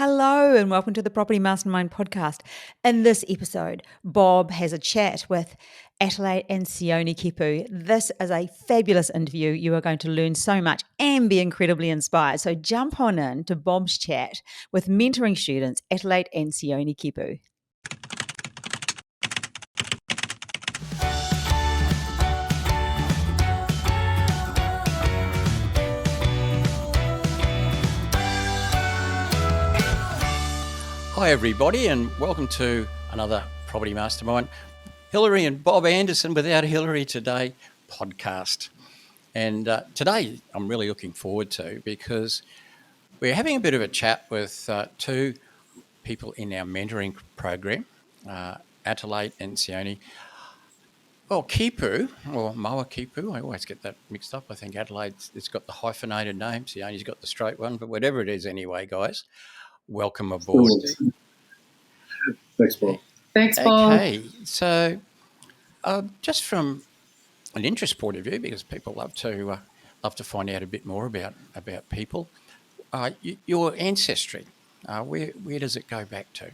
Hello and welcome to the Property Mastermind podcast. In this episode, Bob has a chat with Atelaite and Sione Kepu. This is a fabulous interview. You are going to learn so much and be incredibly inspired. So jump on in to Bob's chat with mentoring students Atelaite and Sione Kepu. Hi everybody and welcome to another Property Mastermind. Hilary and Bob Anderson Without Hilary Today podcast. And today I'm really looking forward to because we're having a bit of a chat with two people in our mentoring program, Atelaite and Sione. Well, Kepu, or Moa Kepu, I always get that mixed up. I think Adelaide's it's got the hyphenated name, Sione's got the straight one, but whatever it is anyway, guys, welcome aboard. Thanks, Bob. Thanks, Bob. Okay, so just from an interest point of view, because people love to find out a bit more about people, your ancestry, where does it go back to?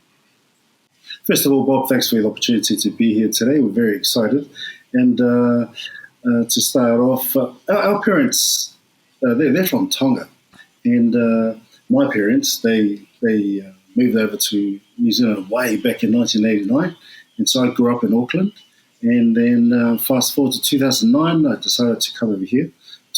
First of all, Bob, thanks for the opportunity to be here today. We're very excited. And to start off, our parents, they're from Tonga. And my parents, they moved over to New Zealand way back in 1989. And so I grew up in Auckland. And then fast forward to 2009, I decided to come over here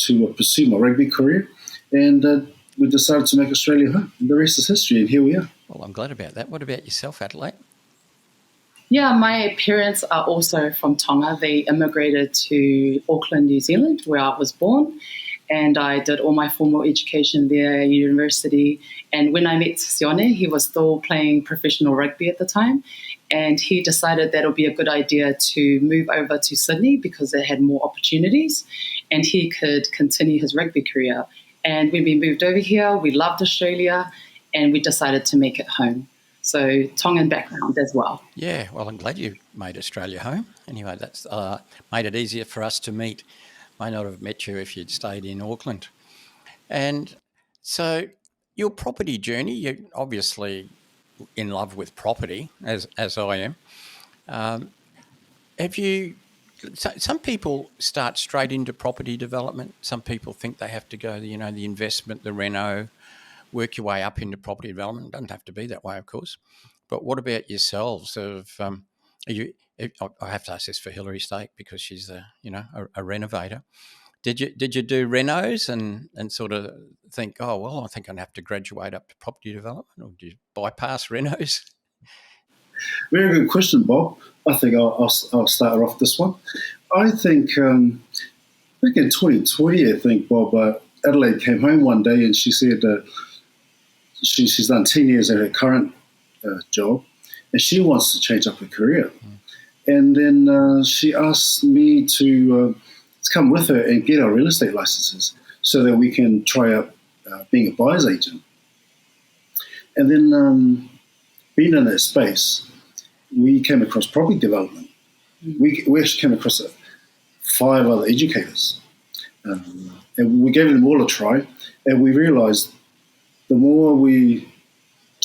to pursue my rugby career. And we decided to make Australia home. And the rest is history, and here we are. Well, I'm glad about that. What about yourself, Adelaide? Yeah, my parents are also from Tonga. They immigrated to Auckland, New Zealand, where I was born. And I did all my formal education there at university. And when I met Sione, he was still playing professional rugby at the time. And he decided that it would be a good idea to move over to Sydney because it had more opportunities and he could continue his rugby career. And when we moved over here, we loved Australia and we decided to make it home. So Tongan background as well. Yeah, well, I'm glad you made Australia home. Anyway, that's made it easier for us to meet. May not have met you if you'd stayed in Auckland. And so your property journey, you're obviously in love with property, as I am. Some people start straight into property development. Some people think they have to go, the investment, the reno, work your way up into property development. It doesn't have to be that way, of course. But what about yourselves? I have to ask this for Hilary's sake because she's a renovator. Did you do renos and sort of think, oh well, I think I'd have to graduate up to property development, or do you bypass renos? Very good question, Bob. I think I'll start off this one. I think back in 2020, I think, Bob, Adelaide came home one day and she said she's done 10 years at her current job and she wants to change up her career. And then she asked me to come with her and get our real estate licenses so that we can try out being a buyer's agent. And then being in that space, we came across property development. We actually came across 5 other educators. And we gave them all a try. And we realized the more we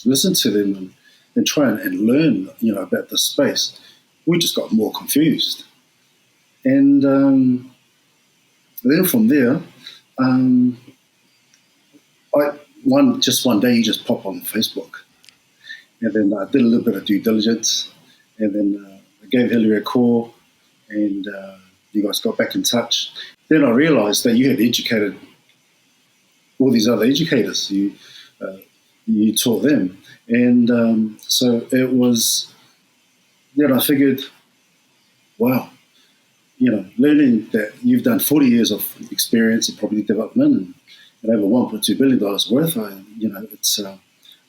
listen to them and try and learn, about the space, we just got more confused. And then from there, one day you just pop on Facebook. And then I did a little bit of due diligence. And then I gave Hilary a call and you guys got back in touch. Then I realized that you had educated all these other educators. You taught them. And so it was, then I figured, wow, learning that you've done 40 years of experience in property development and over $1.2 billion worth, I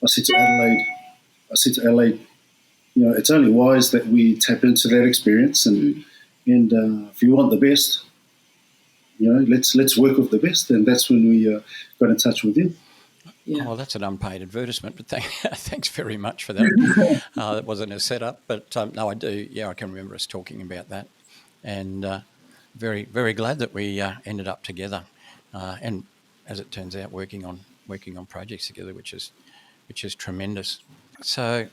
said to Adelaide, it's only wise that we tap into that experience and if you want the best, let's work with the best. And that's when we got in touch with you. Yeah. Well, that's an unpaid advertisement, but thanks very much for that. That wasn't a setup, but no, I do. Yeah, I can remember us talking about that, and very, very glad that we ended up together, and as it turns out, working on projects together, which is which is tremendous. So,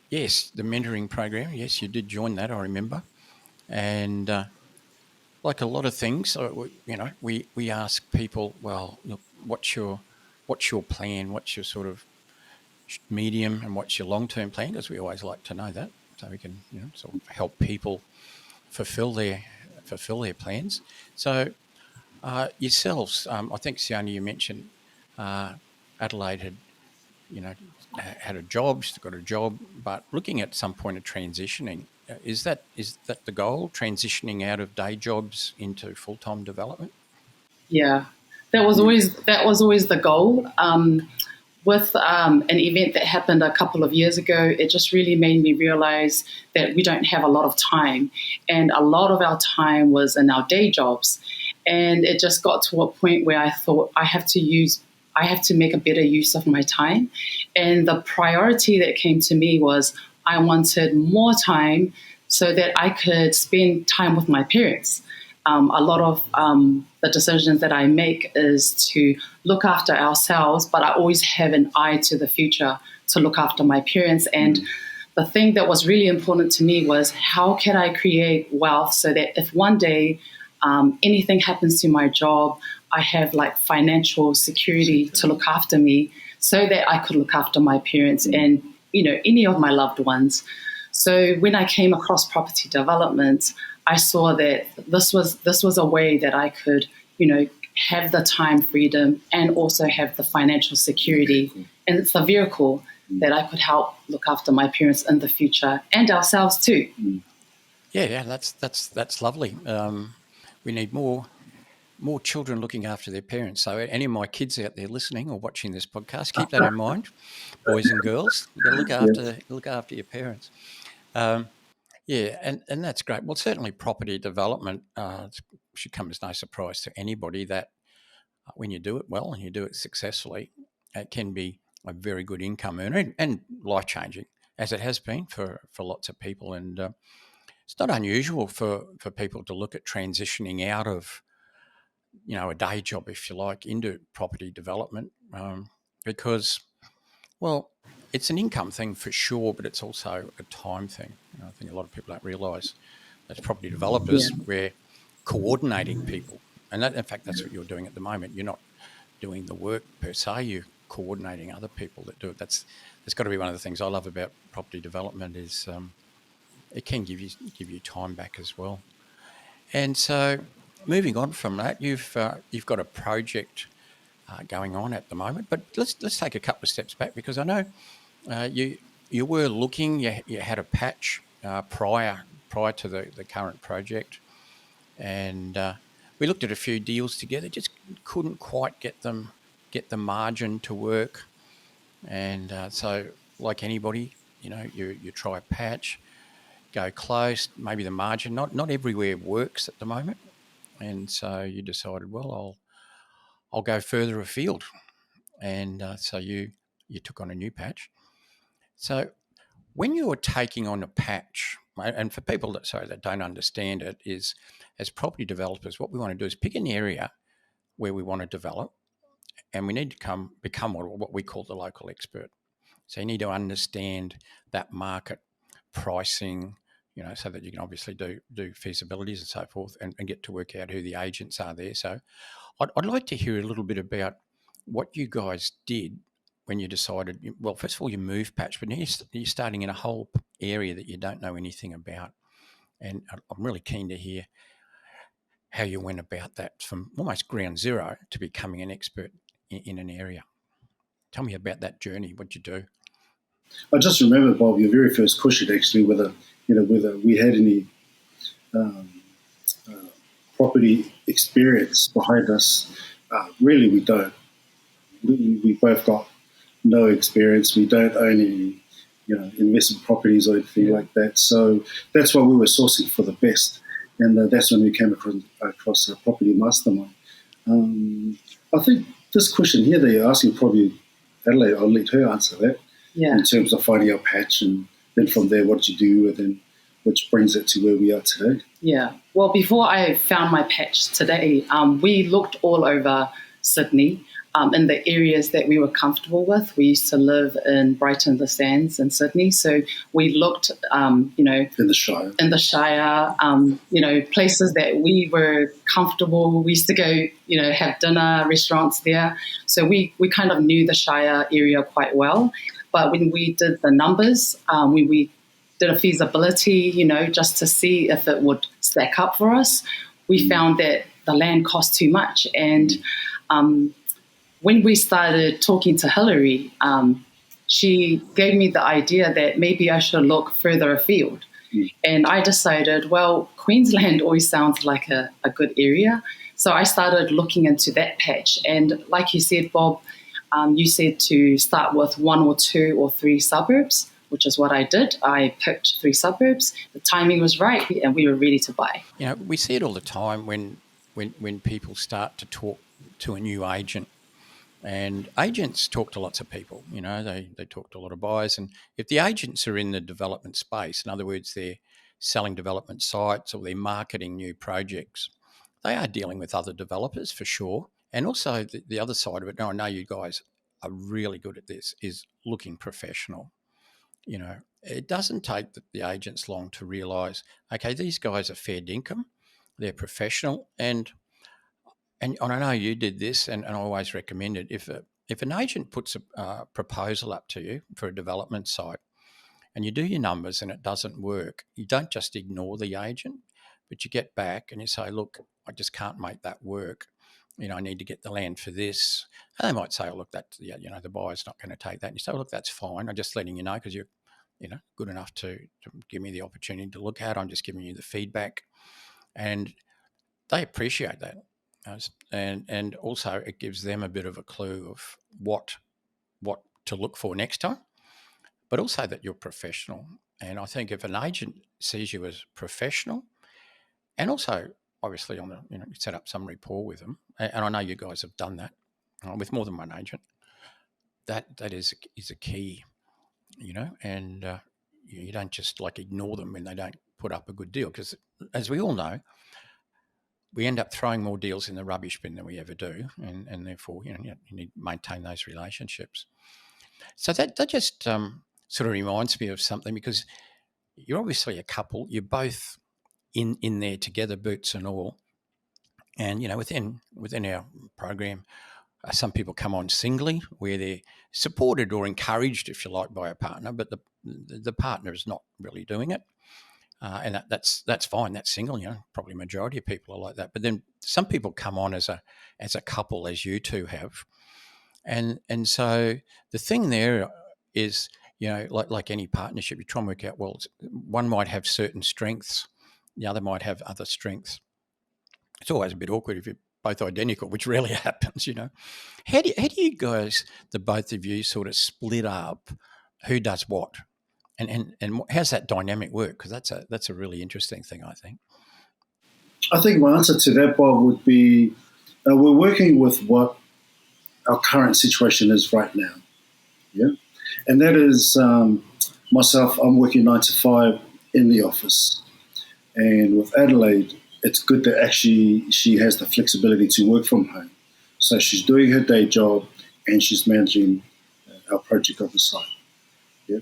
yes, the mentoring program, yes, you did join that, I remember. And like a lot of things, we ask people, well, look, what's your plan? What's your sort of medium and what's your long-term plan? Because we always like to know that, so we can sort of help people fulfill their plans. So yourselves, I think Sione, you mentioned Adelaide had a job, she's got a job, but looking at some point of transitioning, is that the goal? Transitioning out of day jobs into full-time development? Yeah, that was always the goal. With an event that happened a couple of years ago, it just really made me realize that we don't have a lot of time, and a lot of our time was in our day jobs. And it just got to a point where I thought I have to make a better use of my time. And the priority that came to me was I wanted more time so that I could spend time with my parents. A lot of the decisions that I make is to look after ourselves, but I always have an eye to the future to look after my parents. And the thing that was really important to me was how can I create wealth so that if one day anything happens to my job, I have like financial security to look after me so that I could look after my parents and, any of my loved ones. So when I came across property development, I saw that this was a way that I could, have the time freedom and also have the financial security. And it's a vehicle that I could help look after my parents in the future and ourselves too. Yeah, that's lovely. We need more children looking after their parents. So any of my kids out there listening or watching this podcast, keep that in mind, boys and girls. You've got to look after your parents. Yeah, and that's great. Well, certainly property development should come as no surprise to anybody that when you do it well and you do it successfully, it can be a very good income earner and life-changing, as it has been for lots of people. And it's not unusual for people to look at transitioning out of, a day job, if you like, into property development because, well, it's an income thing for sure, but it's also a time thing. I think a lot of people don't realise as property developers, we're coordinating people. And that, in fact, that's what you're doing at the moment. You're not doing the work per se, you're coordinating other people that do it. That's got to be one of the things I love about property development is it can give you time back as well. And so moving on from that, you've got a project going on at the moment, but let's take a couple of steps back because I know you were looking, you had a patch prior to the current project, and we looked at a few deals together, just couldn't quite get the margin to work, and so like anybody, you try a patch, go close, maybe the margin not everywhere works at the moment, and so you decided, well, I'll go further afield, and so you took on a new patch. So when you're taking on a patch, and for people that don't understand it, is as property developers, what we want to do is pick an area where we want to develop, and we need to become what we call the local expert. So you need to understand that market pricing, so that you can obviously do feasibilities and so forth, and get to work out who the agents are there. So I'd like to hear a little bit about what you guys did when you decided, well, first of all, you moved patch, but now you're starting in a whole area that you don't know anything about. And I'm really keen to hear how you went about that from almost ground zero to becoming an expert in an area. Tell me about that journey. What'd you do? I just remember, Bob, your very first question actually, whether we had any property experience behind us. Really, we don't. We both got no experience. We don't own any, investment properties or anything like that. So that's why we were sourcing for the best, and that's when we came across a Property Mastermind. I think this question here that you're asking, probably Adelaide, I'll let her answer that. Yeah. In terms of finding our patch, and then from there, what did you do, and then which brings it to where we are today. Yeah. Well, before I found my patch today, we looked all over Sydney. in the areas that we were comfortable with. We used to live in Brighton, the Sands in Sydney. So we looked, in the Shire, places that we were comfortable. We used to go, have dinner, restaurants there. So we kind of knew the Shire area quite well. But when we did the numbers, we did a feasibility, just to see if it would stack up for us, we found that the land cost too much. And when we started talking to Hilary, she gave me the idea that maybe I should look further afield. And I decided, well, Queensland always sounds like a good area. So I started looking into that patch. And like you said, Bob, you said to start with 1 or 2 or 3 suburbs, which is what I did. I picked 3 suburbs. The timing was right, and we were ready to buy. We see it all the time when people start to talk to a new agent. And agents talk to lots of people, they talk to a lot of buyers. And if the agents are in the development space, in other words, they're selling development sites or they're marketing new projects, they are dealing with other developers for sure. And also the other side of it, now I know you guys are really good at this, is looking professional. It doesn't take the agents long to realise, okay, these guys are fair dinkum, they're professional, and I know you did this, and I always recommend it. If an agent puts a proposal up to you for a development site, and you do your numbers and it doesn't work, you don't just ignore the agent, but you get back and you say, look, I just can't make that work. I need to get the land for this. And they might say, oh, look, the buyer's not going to take that. And you say, well, look, that's fine. I'm just letting you know because you're, good enough to give me the opportunity to look at. I'm just giving you the feedback. And they appreciate that. And also it gives them a bit of a clue of what to look for next time, but also that you're professional. And I think if an agent sees you as professional, and also obviously you set up some rapport with them, and I know you guys have done that with more than one agent, that is a key, and you don't just ignore them when they don't put up a good deal, because as we all know, we end up throwing more deals in the rubbish bin than we ever do, and therefore you need to maintain those relationships. So that just sort of reminds me of something, because you're obviously a couple, you're both in there together, boots and all, and within our program, some people come on singly where they're supported or encouraged, if you like, by a partner, but the partner is not really doing it. And that's fine. That's single. Probably majority of people are like that. But then some people come on as a couple, as you two have, and so the thing there is, like any partnership, you try and work out. Well, one might have certain strengths, the other might have other strengths. It's always a bit awkward if you're both identical, which rarely happens. How do you guys, the both of you, sort of split up who does what? And how's that dynamic work? Because that's a really interesting thing, I think. I think my answer to that, Bob, would be we're working with what our current situation is right now. Yeah, and that is myself. I'm working 9 to 5 in the office, and with Adelaide, it's good that actually she has the flexibility to work from home. So she's doing her day job and she's managing our project on the side. Yeah.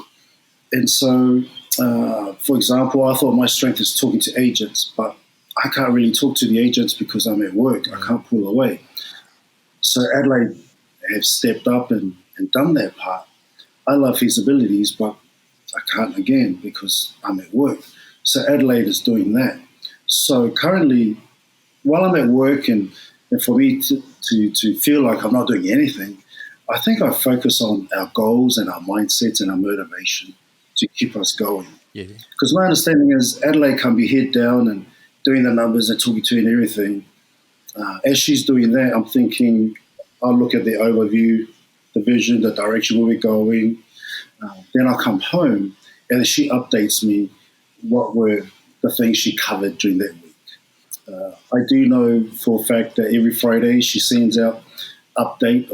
And so, for example, I thought my strength is talking to agents, but I can't really talk to the agents because I'm at work. I can't pull away. So Adelaide has stepped up and done that part. I love feasibilities, but I can't again because I'm at work. So Adelaide is doing that. So currently, while I'm at work and for me to feel like I'm not doing anything, I think I focus on our goals and our mindsets and our motivation to keep us going. Yeah. Because my understanding is Adelaide can be head down and doing the numbers and talking to you and everything. As she's doing that, I'm thinking I'll look at the overview, the vision, the direction where we're going. Then I'll come home and she updates me what were the things she covered during that week. I do know for a fact that every Friday she sends out update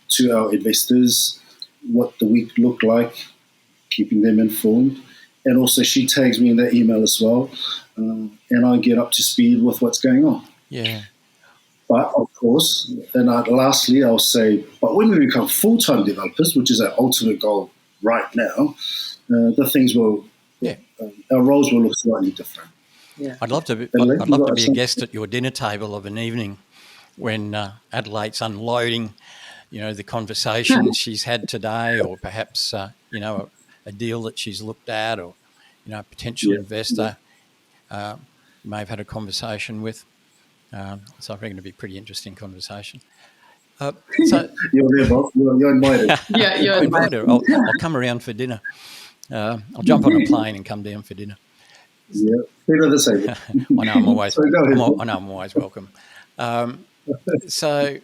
to our investors what the week looked like, keeping them informed. And also she tags me in that email as well, and I get up to speed with what's going on. Yeah. But of course, and lastly, I'll say, but when we become full-time developers, which is our ultimate goal right now, the things will, our roles will look slightly different. Yeah. I'd love to be, Adelaide, I'd you love to got be a something? guest at your dinner table of an evening when Adelaide's unloading, the conversations she's had today, or perhaps, a deal that she's looked at, or, a potential Yeah. investor you may have had a conversation with. So I reckon it'll be a pretty interesting conversation. So You're there, Bob. You're invited. Yeah, you're I invite invited. her. I'll come around for dinner. I'll jump on a plane and come down for dinner. Yeah. Better the same. I know I'm always, So go ahead, Bob. I know I'm always welcome. So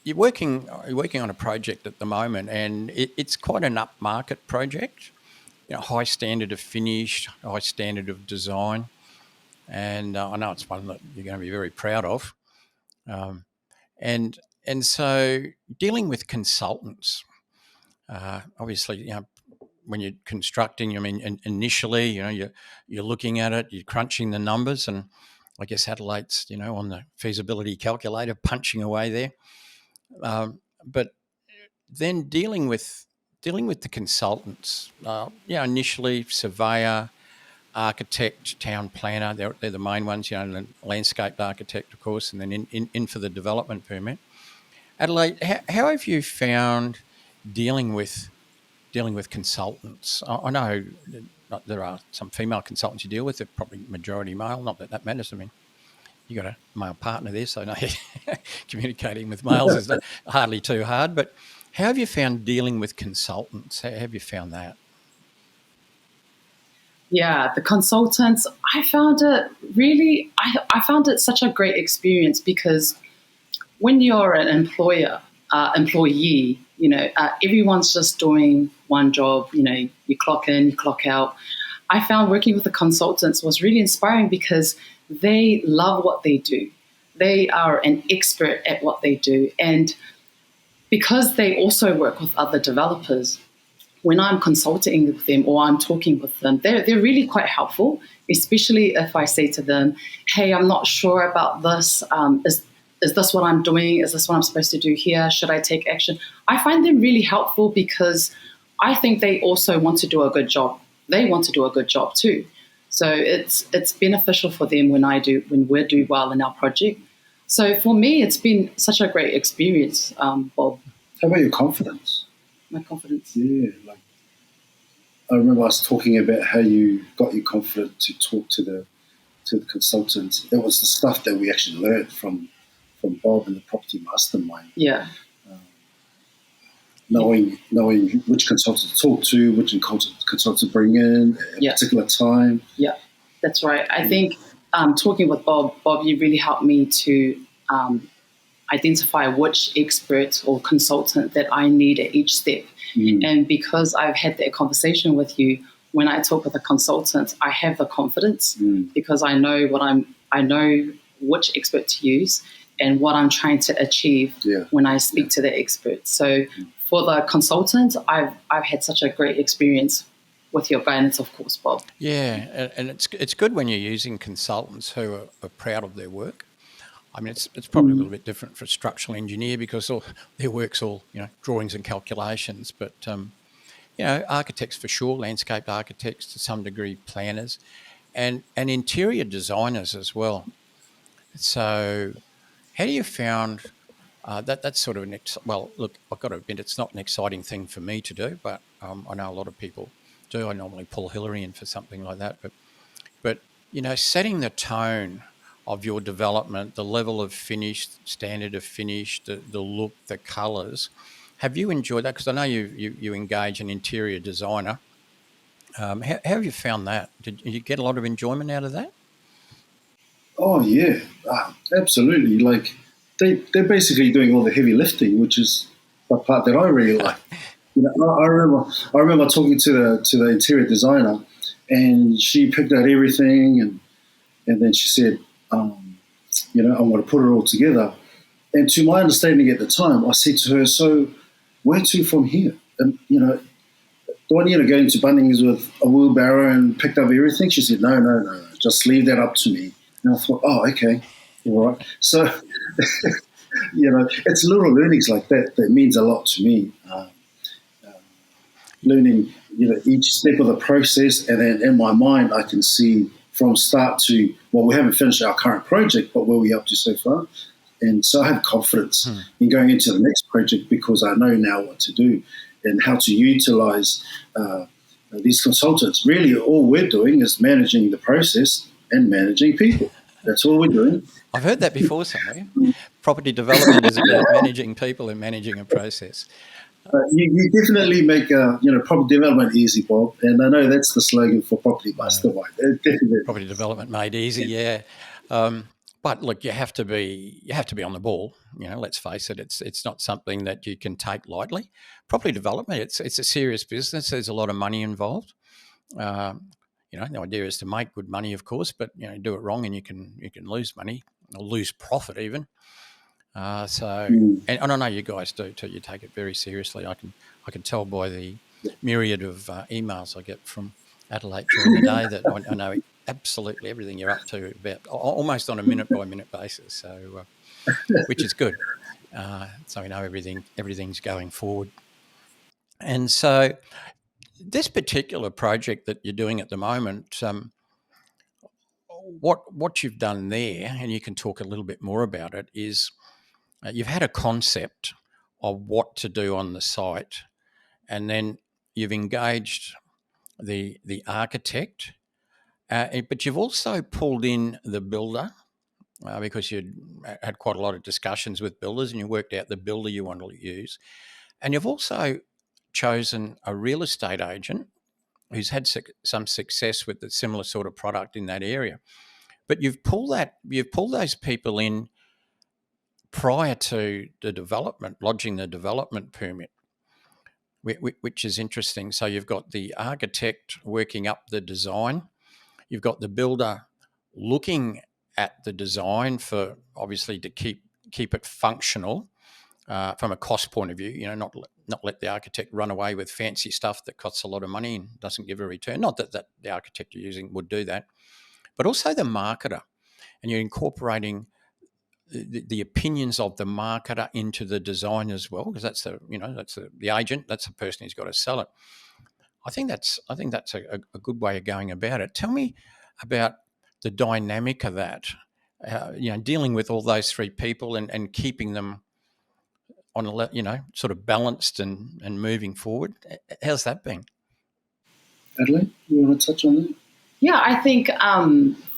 you're working on a project at the moment, and it's quite an upmarket project. High standard of finish, high standard of design, and I know it's one that you're going to be very proud of. Um, and so dealing with consultants, obviously, when you're constructing, initially, you're looking at it, you're crunching the numbers, and I guess Adelaide's, on the feasibility calculator, punching away there. But then dealing with the consultants, initially surveyor, architect, town planner, they're the main ones, the landscape architect, of course, and then in for the development permit. Adelaide, how have you found dealing with consultants? I know there are some female consultants you deal with, they're probably majority male, not that matters. I mean, you got a male partner there, so no, communicating with males is hardly too hard. But how have you found dealing with consultants? How have you found that? Yeah, the consultants, I found it really, I found it such a great experience because when you're an employee, everyone's just doing one job, you clock in, you clock out. I found working with the consultants was really inspiring because they love what they do. They are an expert at what they do. And because they also work with other developers, when I'm consulting with them or I'm talking with them, they're really quite helpful, especially if I say to them, hey, I'm not sure about this. Is this what I'm doing? Is this what I'm supposed to do here? Should I take action? I find them really helpful because I think they also want to do a good job. They want to do a good job too. So it's beneficial for them when we do well in our project. So for me, it's been such a great experience, Bob. How about your confidence? My confidence. Yeah, I remember us talking about how you got your confidence to talk to the consultants. It was the stuff that we actually learned from Bob and the Property Mastermind. Yeah. Knowing which consultant to talk to, which consultant to bring in at a particular time. Yeah, that's right. I think talking with Bob, you really helped me to identify which expert or consultant that I need at each step. And because I've had that conversation with you, when I talk with a consultant, I have the confidence because I know which expert to use and what I'm trying to achieve when I speak to the expert. So for the consultant, I've had such a great experience with your guidance, of course, Bob. Yeah, and it's good when you're using consultants who are proud of their work. I mean, it's probably a little bit different for a structural engineer because their work's all drawings and calculations. But architects for sure, landscape architects to some degree, planners, and interior designers as well. So, how do you found that's sort of look, I've got to admit it's not an exciting thing for me to do, but I know a lot of people do. I normally pull Hilary in for something like that, but setting the tone of your development, the level of finish, standard of finish, the look, the colours. Have you enjoyed that? Because I know you engage an interior designer. How have you found that? Did you get a lot of enjoyment out of that? Oh yeah, absolutely. Like they're basically doing all the heavy lifting, which is the part that I really like. I remember talking to the interior designer, and she picked out everything, and then she said, I'm going to put it all together. And to my understanding at the time, I said to her, so where to from here? And, do I need to go into Bunnings with a wheelbarrow and pick up everything? She said, no, just leave that up to me. And I thought, oh, okay. All right. So, it's little learnings like that that means a lot to me. Learning, each step of the process, and then in my mind, I can see from start to, well, we haven't finished our current project, but where we're up to so far. And so I have confidence in going into the next project because I know now what to do and how to utilize these consultants. Really, all we're doing is managing the process and managing people. That's all we're doing. I've heard that before somewhere. Property development is about managing people and managing a process. You definitely make property development easy, Bob, and I know that's the slogan for Property Mastermind. Definitely. Property development made easy, yeah. But look, you have to be on the ball. Let's face it, it's not something that you can take lightly. Property development, it's a serious business. There's a lot of money involved. The idea is to make good money, of course, but do it wrong and you can lose money or lose profit even. And I know you guys do too. You take it very seriously. I can tell by the myriad of emails I get from Atelaite during the day that I know absolutely everything you're up to, about almost on a minute by minute basis. So, which is good. So we know everything's going forward. And so, this particular project that you're doing at the moment, what you've done there, and you can talk a little bit more about it, is you've had a concept of what to do on the site, and then you've engaged the architect, but you've also pulled in the builder because you'd had quite a lot of discussions with builders and you worked out the builder you want to use. And you've also chosen a real estate agent who's had some success with a similar sort of product in that area. But you've pulled those people in prior to the development, lodging the development permit, which is interesting. So you've got the architect working up the design. You've got the builder looking at the design for, obviously, to keep it functional from a cost point of view. Not let the architect run away with fancy stuff that costs a lot of money and doesn't give a return. Not that the architect you're using would do that, but also the marketer, and you're incorporating the opinions of the marketer into the design as well, because that's the agent, that's the person who's got to sell it. I think that's a good way of going about it. Tell me about the dynamic of that, dealing with all those three people and keeping them on sort of balanced and moving forward. How's that been? Adelaide, you want to touch on that? Yeah, I think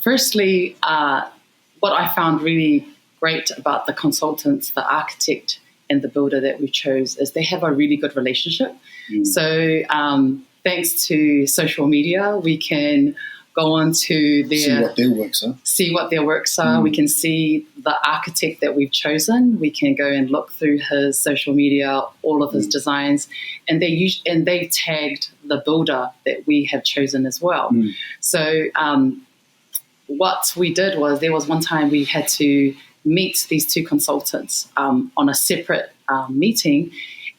firstly, what I found really great about the consultants, the architect and the builder that we chose, is they have a really good relationship. So thanks to social media, we can go on to see what their works are. We can see the architect that we've chosen. We can go and look through his social media, all of his designs, and they tagged the builder that we have chosen as well. So what we did was, there was one time we had to meet these two consultants on a separate meeting,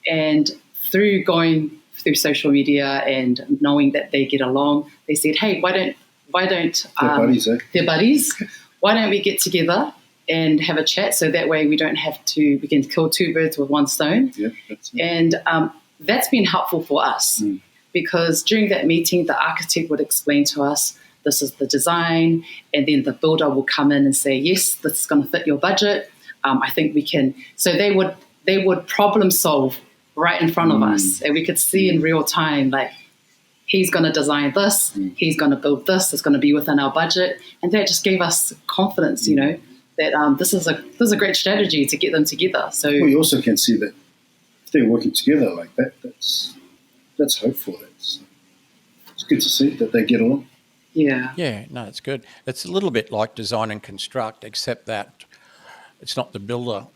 and through going through social media and knowing that they get along, they said, "Hey, why don't they're buddies? Why don't we get together and have a chat? So that way we can kill two birds with one stone." Yeah, that's it. And that's been helpful for us because during that meeting, the architect would explain to us, this is the design, and then the builder will come in and say, yes, this is going to fit your budget. I think we can. So they would problem solve right in front of us, and we could see in real time, like, he's going to design this, he's going to build this, it's going to be within our budget, and that just gave us confidence, that this is a great strategy to get them together. So we also can see that if they're working together like that, that's hopeful. It's good to see that they get along. Yeah, no, it's good. It's a little bit like design and construct, except that it's not the builder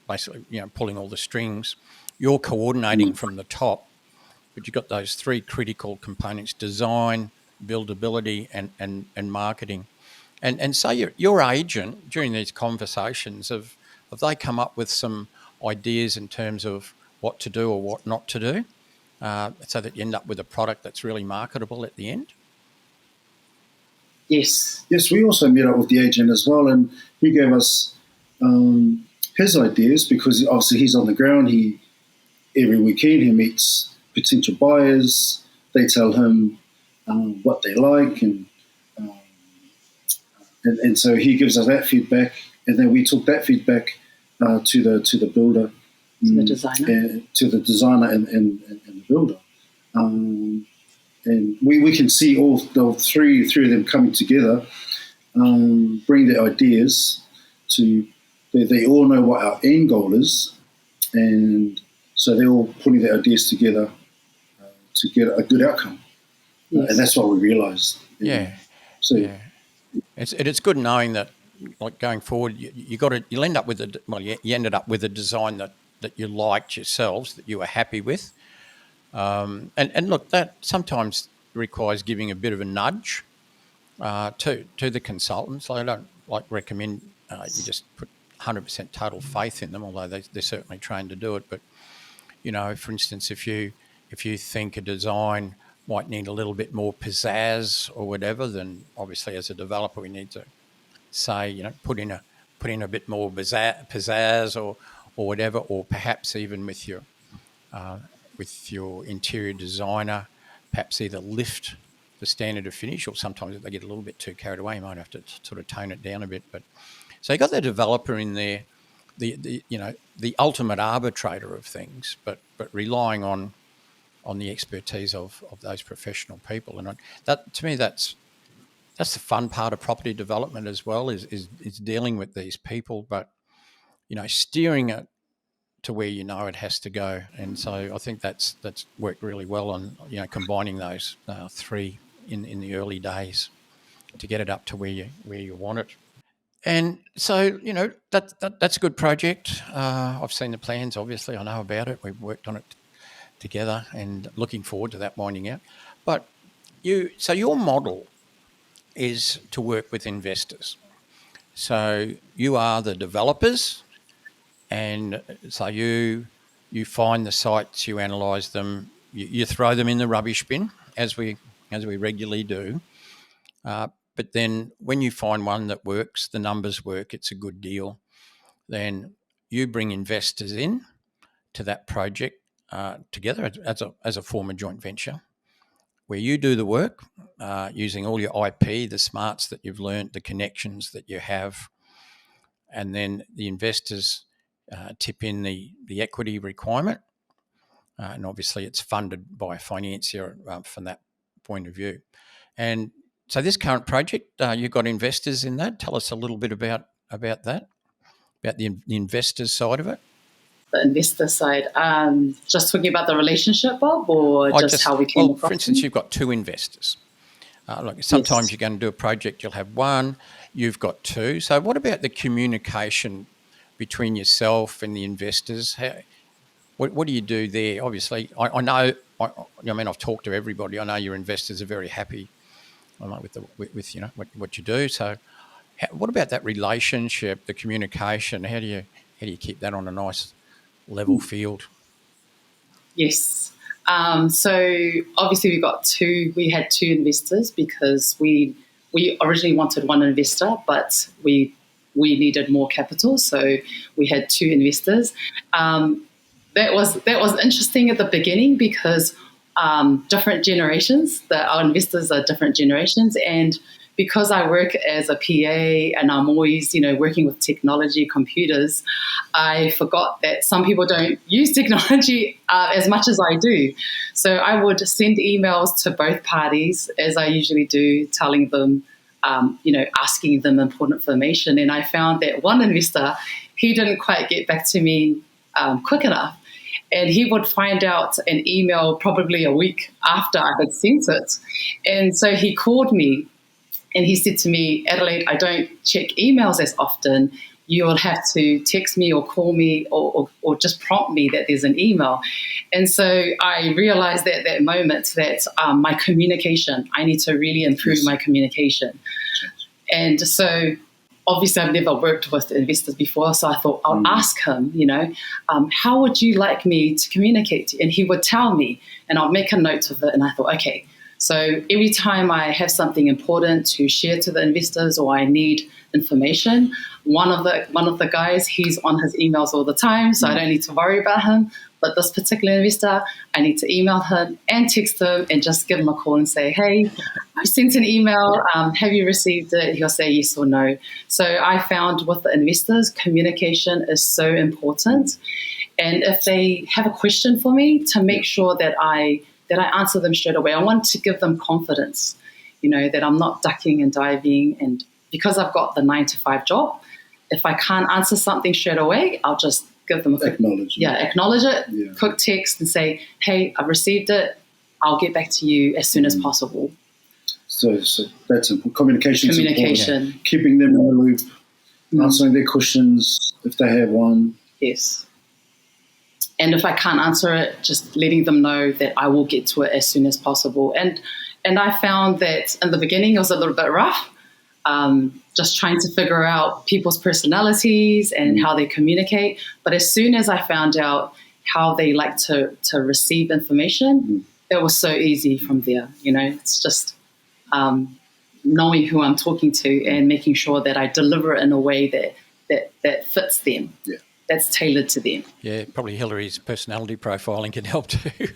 basically, pulling all the strings. You're coordinating from the top, but you've got those three critical components: design, buildability, and marketing. And so your agent, during these conversations, have they come up with some ideas in terms of what to do or what not to do, so that you end up with a product that's really marketable at the end? Yes. Yes, we also met up with the agent as well, and he gave us his ideas because obviously he's on the ground. Every weekend he meets potential buyers. They tell him what they like, and so he gives us that feedback, and then we took that feedback to the builder, to the designer, and the builder. And we can see all three of them coming together, bring their ideas to. They all know what our end goal is, and so they're all putting their ideas together to get a good outcome. Yes. And that's what we realised. Yeah. So yeah. It's good knowing that, like, going forward, you'll end up with you ended up with a design that you liked yourselves, that you were happy with. And look, that sometimes requires giving a bit of a nudge to the consultants. I don't recommend you just put 100% total faith in them, although they're certainly trained to do it. But, for instance, if you think a design might need a little bit more pizzazz or whatever, then obviously as a developer we need to say, put in a bit more pizzazz or whatever, or perhaps even with your interior designer, perhaps either lift the standard of finish, or sometimes if they get a little bit too carried away, you might have to sort of tone it down a bit. But so you got the developer in there, the ultimate arbitrator of things, but relying on the expertise of those professional people. And that, to me, that's the fun part of property development as well, is dealing with these people, but steering it to where it has to go. And so I think that's worked really well on combining those three in the early days to get it up to where you want it. And so that's a good project. I've seen the plans, obviously I know about it. We've worked on it together and looking forward to that winding out. But your model is to work with investors. So you are the developers, and so you find the sites, you analyse them, you throw them in the rubbish bin, as we regularly do. But then when you find one that works, the numbers work, it's a good deal, then you bring investors in to that project together as a form of joint venture, where you do the work using all your IP, the smarts that you've learnt, the connections that you have, and then the investors tip in the equity requirement, and obviously it's funded by a financier from that point of view. And so this current project, you've got investors in that. Tell us a little bit about that, about the investors side of it. The investor side, just talking about the relationship, Bob, or just how we came across. For instance, you've got two investors. Sometimes Yes. you're going to do a project, you'll have one, you've got two. So what about the communication between yourself and the investors? What do you do there? Obviously, I know. I've talked to everybody. I know your investors are very happy with what you do. So, what about that relationship, the communication? How do you keep that on a nice level field? Yes. So obviously we had two investors because we originally wanted one investor, but we needed more capital, so we had two investors. That was interesting at the beginning because different generations, our investors are different generations, and because I work as a PA and I'm always, working with technology, computers, I forgot that some people don't use technology as much as I do. So I would send emails to both parties, as I usually do, telling them, asking them important information. And I found that one investor, he didn't quite get back to me quick enough. And he would find out an email probably a week after I had sent it. And so he called me and he said to me, Adelaide, I don't check emails as often. You will have to text me or call me or just prompt me that there's an email. And so I realized at that moment that my communication, I need to really improve my communication. And so obviously I've never worked with investors before, so I thought I'll ask him, how would you like me to communicate? And he would tell me, and I'll make a note of it. And I thought, okay, So every time I have something important to share to the investors or I need information, one of the guys, he's on his emails all the time, so I don't need to worry about him. But this particular investor, I need to email him and text him and just give him a call and say, hey, I sent an email. Have you received it? He'll say yes or no. So I found with the investors, communication is so important. And if they have a question for me, to make sure that I answer them straight away. I want to give them confidence, that I'm not ducking and diving. And because I've got the 9-to-5 job, if I can't answer something straight away, I'll just give them a quick acknowledge it, quick text and say, hey, I've received it. I'll get back to you as soon as possible. So that's important. Communication. Keeping them in the loop, answering their questions if they have one. Yes. And if I can't answer it, just letting them know that I will get to it as soon as possible. And I found that in the beginning it was a little bit rough, just trying to figure out people's personalities and how they communicate. But as soon as I found out how they like to receive information, it was so easy from there. It's just knowing who I'm talking to and making sure that I deliver it in a way that fits them. Yeah. That's tailored to them. Yeah, probably Hilary's personality profiling can help too.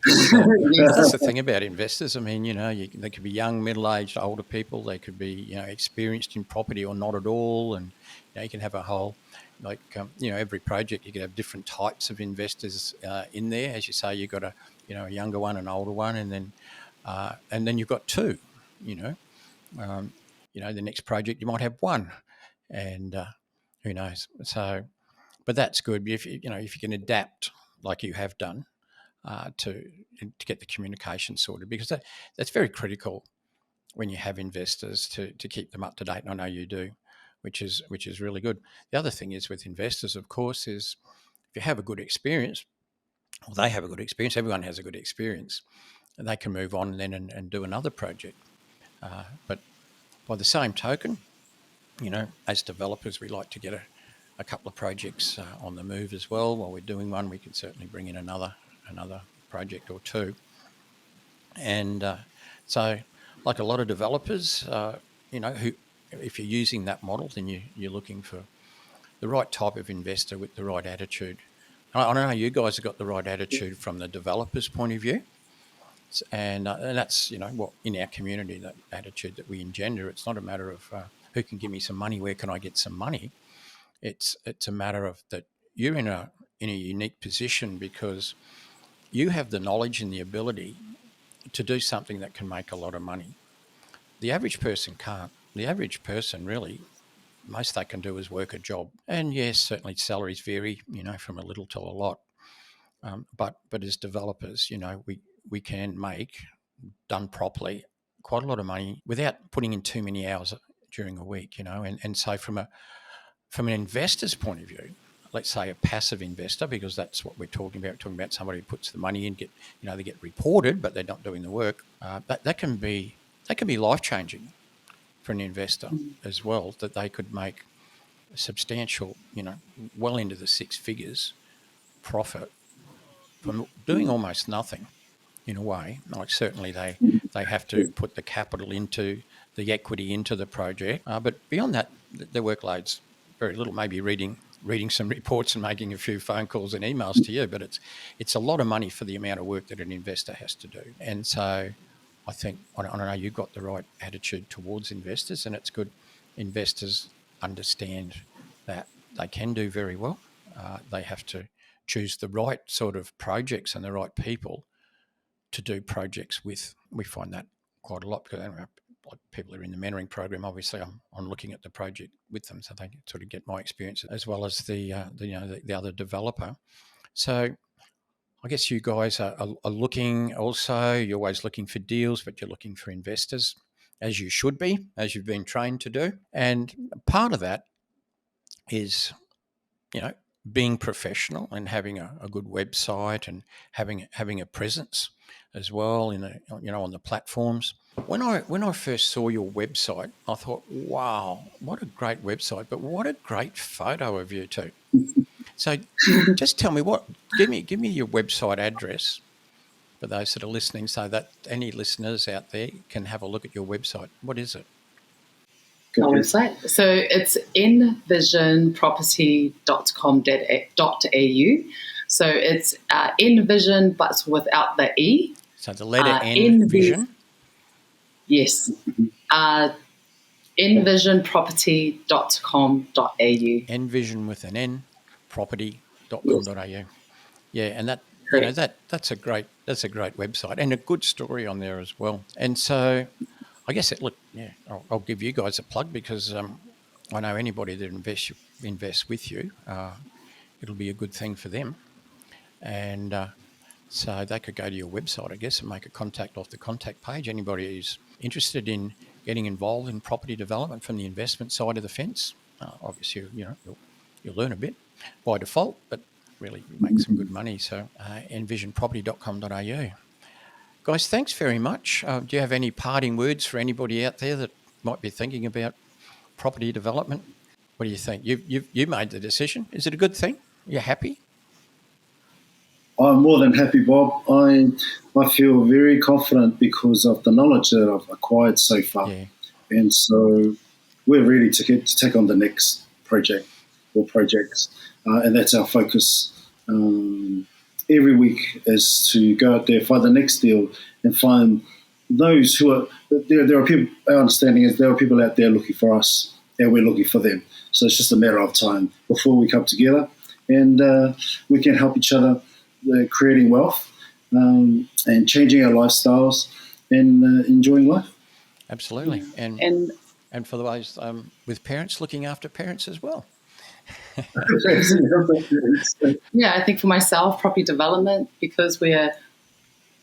That's the thing about investors. I mean, they could be young, middle-aged, older people. They could be, experienced in property or not at all. And you can have a whole, every project you could have different types of investors in there. As you say, you've got a younger one, an older one, and then you've got two. The next project you might have one, and who knows? So. But that's good if you can adapt like you have done to get the communication sorted, because that's very critical when you have investors to keep them up to date. And I know you do, which is really good. The other thing is with investors, of course, is if you have a good experience, or they have a good experience, everyone has a good experience, and they can move on then and do another project. But by the same token, as developers, we like to get a couple of projects on the move as well. While we're doing one, we can certainly bring in another project or two. And so, like a lot of developers, who, if you're using that model, then you're looking for the right type of investor with the right attitude. I know you guys have got the right attitude from the developer's point of view. And that's, what in our community, that attitude that we engender. It's not a matter of who can give me some money, where can I get some money. It's a matter of that you're in a unique position because you have the knowledge and the ability to do something that can make a lot of money. The average person can't. The average person really, most they can do is work a job. And yes, certainly salaries vary, from a little to a lot. But as developers, we can make, done properly, quite a lot of money without putting in too many hours during a week, and so from an investor's point of view, let's say a passive investor, because that's what we're talking about somebody who puts the money in, they get reported, but they're not doing the work. That can be life-changing for an investor as well, that they could make a substantial, well into the six figures profit from doing almost nothing in a way. Like certainly they have to put the capital into the equity into the project. But beyond that, their workload's very little, maybe reading some reports and making a few phone calls and emails to you, but it's a lot of money for the amount of work that an investor has to do. And so I think, I know you've got the right attitude towards investors, and it's good investors understand that they can do very well. They have to choose the right sort of projects and the right people to do projects with. We find that quite a lot because like people are in the mentoring program. Obviously, I'm looking at the project with them, so they sort of get my experience as well as the other developer. So I guess you guys are looking also. You're always looking for deals, but you're looking for investors, as you should be, as you've been trained to do. And part of that is, being professional and having a good website and having a presence as well on the platforms. When I first saw your website, I thought, wow, what a great website, but what a great photo of you too. So just tell me give me your website address, for those that are listening, so that any listeners out there can have a look at your website. What is it? Our website. So it's envisionproperty.com.au. So it's Envision, but without the E. So the letter N, vision. Yes. Envisionproperty.com.au. Envision with an N, property.com.au. Yeah, and that, you know, that's a great website and a good story on there as well. And so I guess I'll give you guys a plug, because I know anybody that invests with you, it'll be a good thing for them. And so they could go to your website, I guess, and make a contact off the contact page. Anybody who's interested in getting involved in property development from the investment side of the fence, obviously, you'll learn a bit by default, but really make some good money. So envisionproperty.com.au. Guys, thanks very much. Do you have any parting words for anybody out there that might be thinking about property development? What do you think? You made the decision. Is it a good thing? You're happy? I'm more than happy, Bob. I feel very confident because of the knowledge that I've acquired so far. Yeah. And so we're ready to take on the next project or projects. And that's our focus every week, is to go out there, find the next deal, and find those who are there are people. Our understanding is there are people out there looking for us, and we're looking for them. So it's just a matter of time before we come together, and we can help each other, creating wealth and changing our lifestyles and enjoying life. Absolutely, and for the ways with parents, looking after parents as well. Yeah, I think for myself, property development, because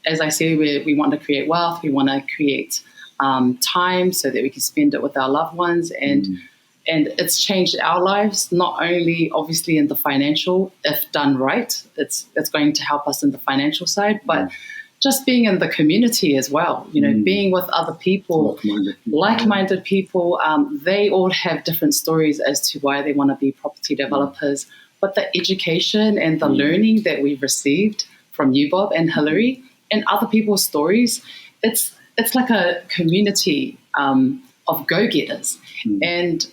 as I say, we want to create wealth, we want to create time so that we can spend it with our loved ones, and it's changed our lives, not only obviously in the financial, if done right, it's going to help us in the financial side, but just being in the community as well, being with other people, like-minded people. They all have different stories as to why they want to be property developers. But the education and the learning that we've received from you, Bob, and Hilary, and other people's stories, it's like a community of go-getters. And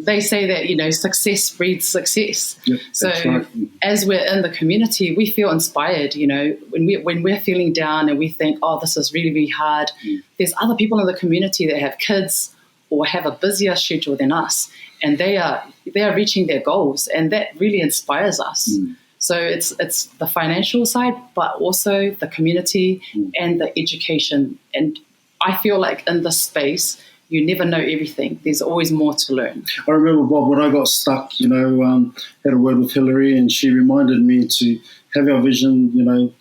they say that, success breeds success. Yep, so right. As we're in the community, we feel inspired, when we're feeling down and we think, oh, this is really, really hard. There's other people in the community that have kids or have a busier schedule than us, and they are reaching their goals, and that really inspires us. So it's the financial side, but also the community and the education. And I feel like in this space, you never know everything. There's always more to learn. I remember, Bob, when I got stuck, had a word with Hilary, and she reminded me to have our vision,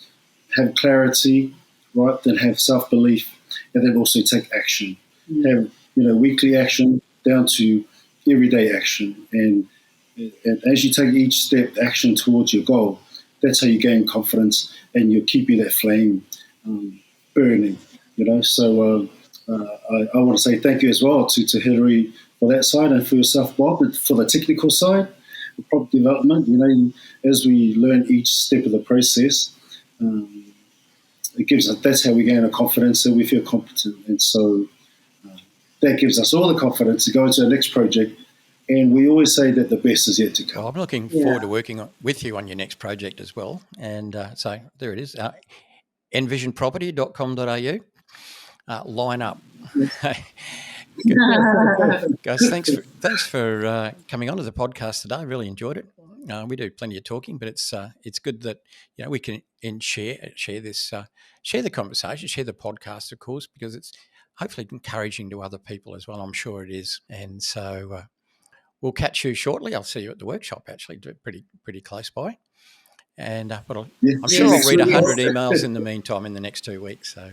have clarity, right, then have self-belief, and then also take action. Have, weekly action down to everyday action. And as you take each step action towards your goal, that's how you gain confidence, and you're keeping that flame burning, So I want to say thank you as well to Hilary for that side, and for yourself, Bob, for the technical side of property development. As we learn each step of the process, that's how we gain a confidence, and we feel competent. And so that gives us all the confidence to go into the next project. And we always say that the best is yet to come. Well, I'm looking forward to working with you on your next project as well. And so there it is, envisionproperty.com.au. Line up. Guys, thanks for coming onto the podcast today. I really enjoyed it. We do plenty of talking, but it's good that we can share this, share the conversation, share the podcast, of course, because it's hopefully encouraging to other people as well. I'm sure it is. And so we'll catch you shortly. I'll see you at the workshop, actually, pretty close by. And I'm sure I'll read 100 emails in the meantime in the next 2 weeks. So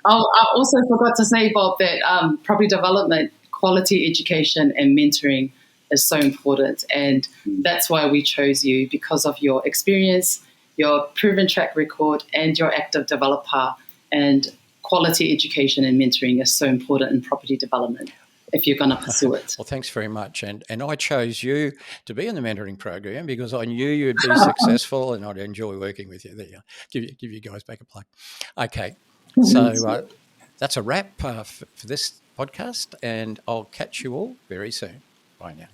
I also forgot to say, Bob, that property development, quality education and mentoring is so important. And that's why we chose you, because of your experience, your proven track record, and your active developer. And quality education and mentoring is so important in property development. if you're going to pursue it. Well, thanks very much. And I chose you to be in the mentoring program because I knew you'd be successful and I'd enjoy working with you. There you go. Give you guys back a plug. Okay. So that's a wrap for this podcast, and I'll catch you all very soon. Bye now.